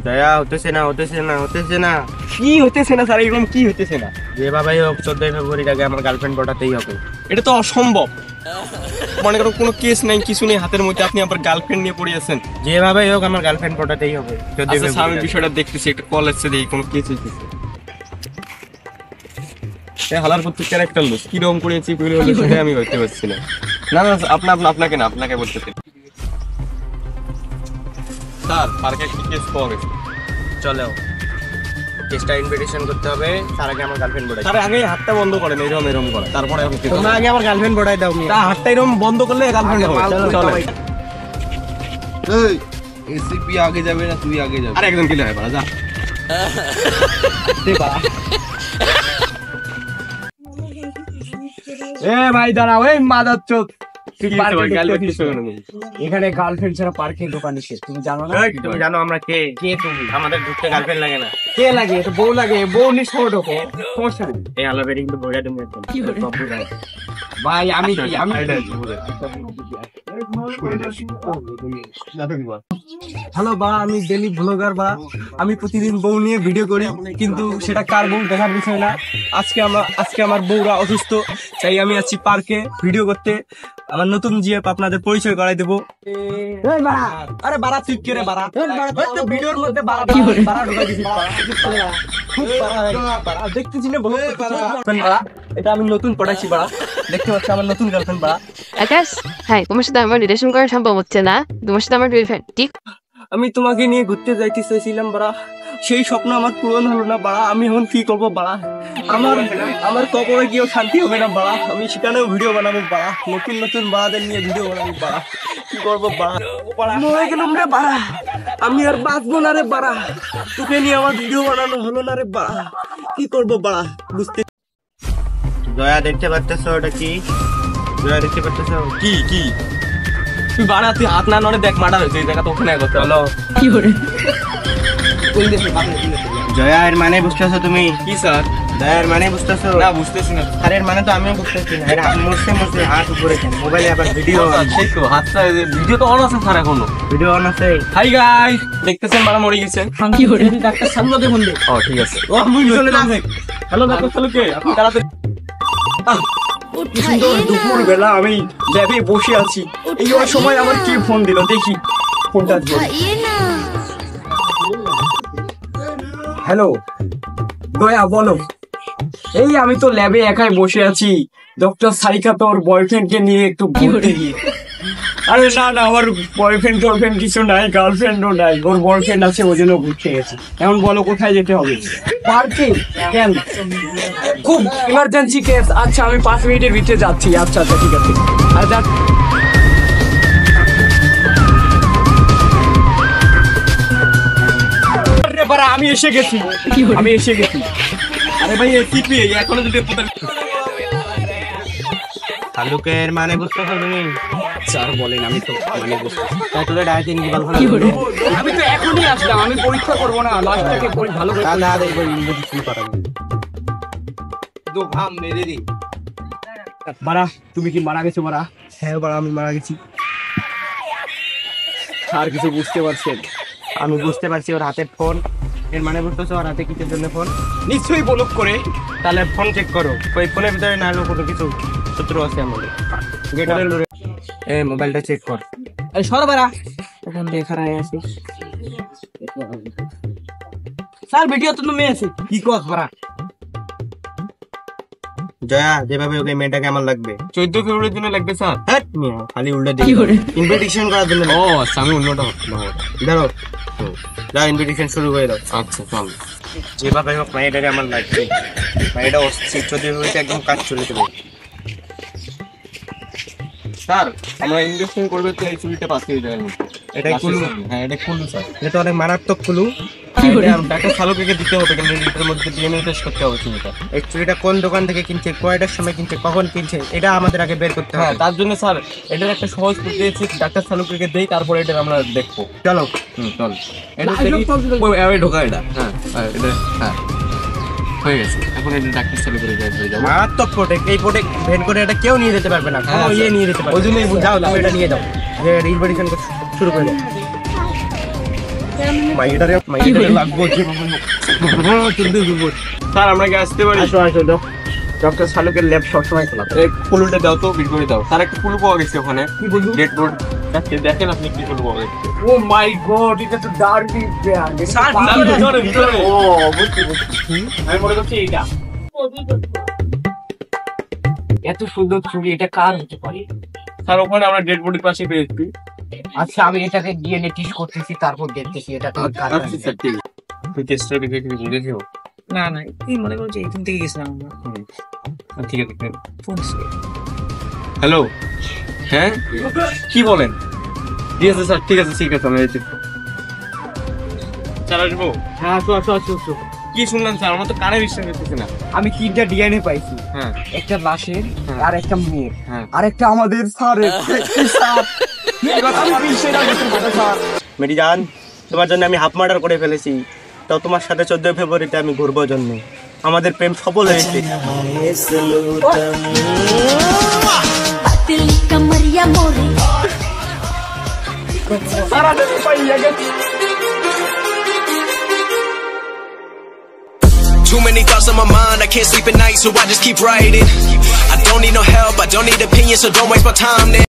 দয়া হতেছে না কি হতেছে না স্যার? এরকম কি হতেছে না? যেভাবেই হোক 14 ফেব্রুয়ারির আগে আমার গার্লফ্রেন্ড পটাতেই হবে। এটা তো অসম্ভব। মনে করো কোনো কেস নাই, কিছু নেই হাতের মধ্যে, আপনি আবার গার্লফ্রেন্ড নিয়ে পড়ে আছেন। যেভাবেই হোক আমার গার্লফ্রেন্ড পটাতেই হবে। আচ্ছা স্যার, আমি বিষয়টা দেখতেছি, একটা কল এসেছে, দেখি কোনো কেস হইতেছে। হালার প্রত্যেক ক্যারেক্টার লোক কিরকম করেছি সেটাই আমি হইতে পারছি না। না আপনাকে না, আপনাকে বলতেছি। স্যার পার্কে কি কেস পাওয়া গেছে? চলো কেসটা ইনভিটেশন করতে হবে, তার আগে আমার গার্লফ্রেন্ড পটাই। স্যার আগে হাতটা বন্ধ করেন, এরকম করে, তারপরে আমি তোমরা আগে আমার গার্লফ্রেন্ড পটাই দাও। হাতটা এরকম বন্ধ করলে গার্লফ্রেন্ড হবে। চলো এই এসিপি আগে যাবে না তুই আগে যাবি? আর একদম কিলে হয় যা। এ ভাই দাঁড়াও, এই মাদার চোদ, এখানে গার্লফ্রেন্ড ছাড়া পার্কিং দোকান নিষেধ, তুমি জানো না? তুমি জানো আমরা কে? তুমি আমাদের ঢুকতে গার্লফ্রেন্ড লাগে না। কে লাগে? তো বউ লাগে, বউ নিয়ে ছোট ঢোকে, সমস্যা নেই। এই আলো বেরিং তো বইটা তুমি একদম ভাই আমি হ্যালো বা, আমি ডেলি ব্লগার বা, আমি প্রতিদিন বউ নিয়ে ভিডিও করি, কিন্তু সেটা কার বউ দেখার বিষয় না। আজকে আমার বউরা অসুস্থ, তাই আমি আছি পার্কে ভিডিও করতে। আমার নতুন জিএফ আপনাদের পরিচয় করাই দেবো। আরে বাড়া তুই কে রে বাড়া? ভিডিওর মধ্যে দেখতেছি না বলো। এটা আমি নতুন পড়াইছি বাড়া, দেখতে পাচ্ছি আমার নতুন গার্লফ্রেন্ড বাড়া। আকাশ, হ্যাঁ, তোমার সাথে আমার রিলেশন করা সম্ভব হচ্ছে না। তোমার সাথে আমার গার্লফ্রেন্ড, ঠিক? আমি তোমাকে নিয়ে ঘুরতে যাইতে চাইছিলাম বাড়া, সেই স্বপ্ন আমার পূরণ হলো না বাড়া। আমি এখন কি করবো বাড়া? আমার কবরে গিয়েও শান্তি হবে না বাড়া। আমি সেখানেও ভিডিও বানাবো বাড়া, নতুন বাড়াদের নিয়ে ভিডিও বানাবো বাড়া। কি করবো বাড়া? মরে গেলাম রে বাড়া, আমি আর বাঁচবো না রে বাড়া। তোকে নিয়ে আমার ভিডিও বানানো হলো না রে বাড়া। কি করবো বাড়া বুঝতে। দয়া দেখতে পারতেছো ওটা কি? দয়া দেখতে পারতেছো কি তুই বাড়া, তুই হাত না নড়ে দেখ, মার্ডার হয়েছে এই জায়গা তো। ওখানে করতে হলো কি করে? জয়া এর মানে বুঝতেছো তুমি? কি স্যার? দয়ার মানে বুঝতেছো? না বুঝতেছি না। আর এর মানে তো আমিও বুঝতেছি না। এটা মুছতে হাত উপরে কেন? মোবাইলে আবার ভিডিও সেই তো হাতটা, ভিডিও তো অন আছে স্যার, এখনো ভিডিও অন আছে। হাই গাইস, দেখতেছেন বাড়া মরে গেছে। কি করে? ডাক্তার সামনে ফোন দে। ও ঠিক আছে। ও আমি চলে যাম। হ্যালো ডাক্তার সালুকে, আপনি তাড়াতাড়ি। কি সুন্দর দুপুর বেলা আমি ল্যাবে বসে আছি, এই সময় আমার কি ফোন দিল, দেখি ফোনটা। হ্যালো দয়া, বলো। এই আমি তো ল্যাবে একাই বসে আছি, ডক্টর সারিকা তো ওর বয়ফ্রেন্ডকে নিয়ে একটু ঘুরতে গিয়ে। আরে না, আমার বয়ফ্রেন্ড টার্লফ্রেন্ড কিছু নাই, গার্লফ্রেন্ডও নাই, ওর বয়ফ্রেন্ড আছে, ওই জন্য ঘুরতে গেছে। এখন বলো কোথায় যেতে হবে? পার্কে? কেন? খুব ইমার্জেন্সি কেস। আচ্ছা আমি 5 মিনিটের ভিতরে যাচ্ছি। আচ্ছা ঠিক আছে। আর যা আমি এসে গেছি। আরে ভাই কি এখনো যদি শালুকের মানে বুঝতেছো তুমি? স্যার বলেন, আমি তো মানে বুঝতেছি। তাই তোদের ডায়েটে নিয়ে গার্লফ্রেন্ড আমি তো এখনই আসলাম, আমি পরীক্ষা করবো না, লাস্টটাকে ভালো করে না দেখবো ইনভিটেশন করাবো। তো ভাম মেরে দি। বাড়া, তুমি কি মারা গেছো বাড়া? হ্যাঁ বাড়া, আমি মারা গেছি। আর কিছু বুঝতে পারছেন? আমি বুঝতে পারছি ওর হাতে ফোন। এর মানে বুঝতেছো ওর হাতে কিসের জন্য ফোন? নিশ্চয়ই ব্লক করে। তাহলে ফোন চেক করো, ওই ফোনের ভিতরে না হলে কোনো কিছু শত্রু আছে আমাদের। এই মোবাইলটা চেক কর। আরে সর বাড়া, এখন দেখার আছি। স্যার ভিডিও তো তুমি আছে। কি কর বাড়া? জয়া, যেভাবে ওকে মেয়েটাকে আমার লাগবে। 14 ফেব্রুয়ারির দিনে লাগবে স্যার। হ্যাট মিয়া, খালি উল্টা দিই। ইনভিটেশন করার জন্য। ও আচ্ছা, আমি অন্যটা ধরো যা, ইনভিটেশন শুরু করে দাও। আচ্ছা চল। যেভাবে হোক মেয়েটাকে আমার লাগবে। মেয়েটা অস্থির, 14 ফেব্রুয়ারিতে একদম কাজ চলে যাবে। স্যার আমরা ইনভেস্টমেন্ট করবে তো এই চুরিটা পাঠিয়ে দেবেন। এটাই কুলু। হ্যাঁ এটা কুলু স্যার। এটা অনেক মারাত্মক কুলু। ডাক্তার সালুকে দিতে হবে, কিন্তু এটার মধ্যে ডিএনএ টেস্ট করতে হবে চুরিটা। এই চুরিটা কোন দোকান থেকে কিনছে, কয়টার সময় কিনছে, কখন কিনছে, এটা আমাদের আগে বের করতে হ্যাঁ হবে। তার জন্য স্যার এটার একটা সহজ পদ্ধতি ডাক্তার সালুকে দেই, তারপরে এটা আমরা দেখবো। চলো চল। এটা ঢোকা এটা। হ্যাঁ এটা হ্যাঁ হয়ে গেছে। এখন এটা ডাক্তার সালুকে হয়ে যাবে। মারাত্মক প্রোটেক্ট। এই প্রোটেক্ট ভেন করে এটা কেউ নিয়ে যেতে পারবে না, কোনো ইয়ে নিয়ে যেতে পারবে। ওই জন্যই যাও তুমি এটা নিয়ে যাও, যে ইনভিটেশন শুরু করে দাও। স্যার আমরা কি আসতে পারি? আসো আসো ডক্টর শালুকের ল্যাব সবসময় খোলা থাকে। এই ফুলটা দাও তো, বের করে দাও। স্যার একটা ফুল পাওয়া গেছে ওখানে। কি বলবো? Dead body. দেখেন আপনি কি ফুল পাওয়া গেছে। ও মাই গড, এটা তো ডার্বি ব্যান্ড। ও বুঝছি। আমি মনে করছি এইটা। এত সুন্দর ছবি, এটা কার হতে পারে? স্যার ওখানে আমরা ডেড বডির পাশে পেয়েছি। আচ্ছা আমি এটাকে ডিএনএ টেস্ট করতেছি, তারপর দেখতেছি এটা কার। আচ্ছা স্যার ঠিক আছে। তুই টেস্টটা দেখেও। না না, এই মনে করছি এখান থেকে গেছিলাম আমরা। ঠিক আছে। হ্যালো, হ্যাঁ কি বলেন? ঠিক আছে স্যার, ঠিক আছে আমি স্যার আসবো। হ্যাঁ আসো আসো আসো আসো। কি শুনলাম স্যার? আমার তো কানে বিশ্বাস করতেছি না। আমি 3টা ডিএনএ পাইছি। হ্যাঁ একটা লাশের, আর একটা মেয়ের, হ্যাঁ। আর একটা আমাদের স্যারের। আমি বিশ্বাস স্যার। মেরি জান, তোমার জন্য আমি হাফ মার্ডার করে ফেলেছি। তাও তোমার সাথে 14 ফেব্রুয়ারিতে আমি ঘুরবো জন্য। আমাদের প্রেম সফল হয়েছে। Too many thoughts on my mind, I can't sleep at night, so I just keep writing. I don't need no help, I don't need opinions, so don't waste my time then.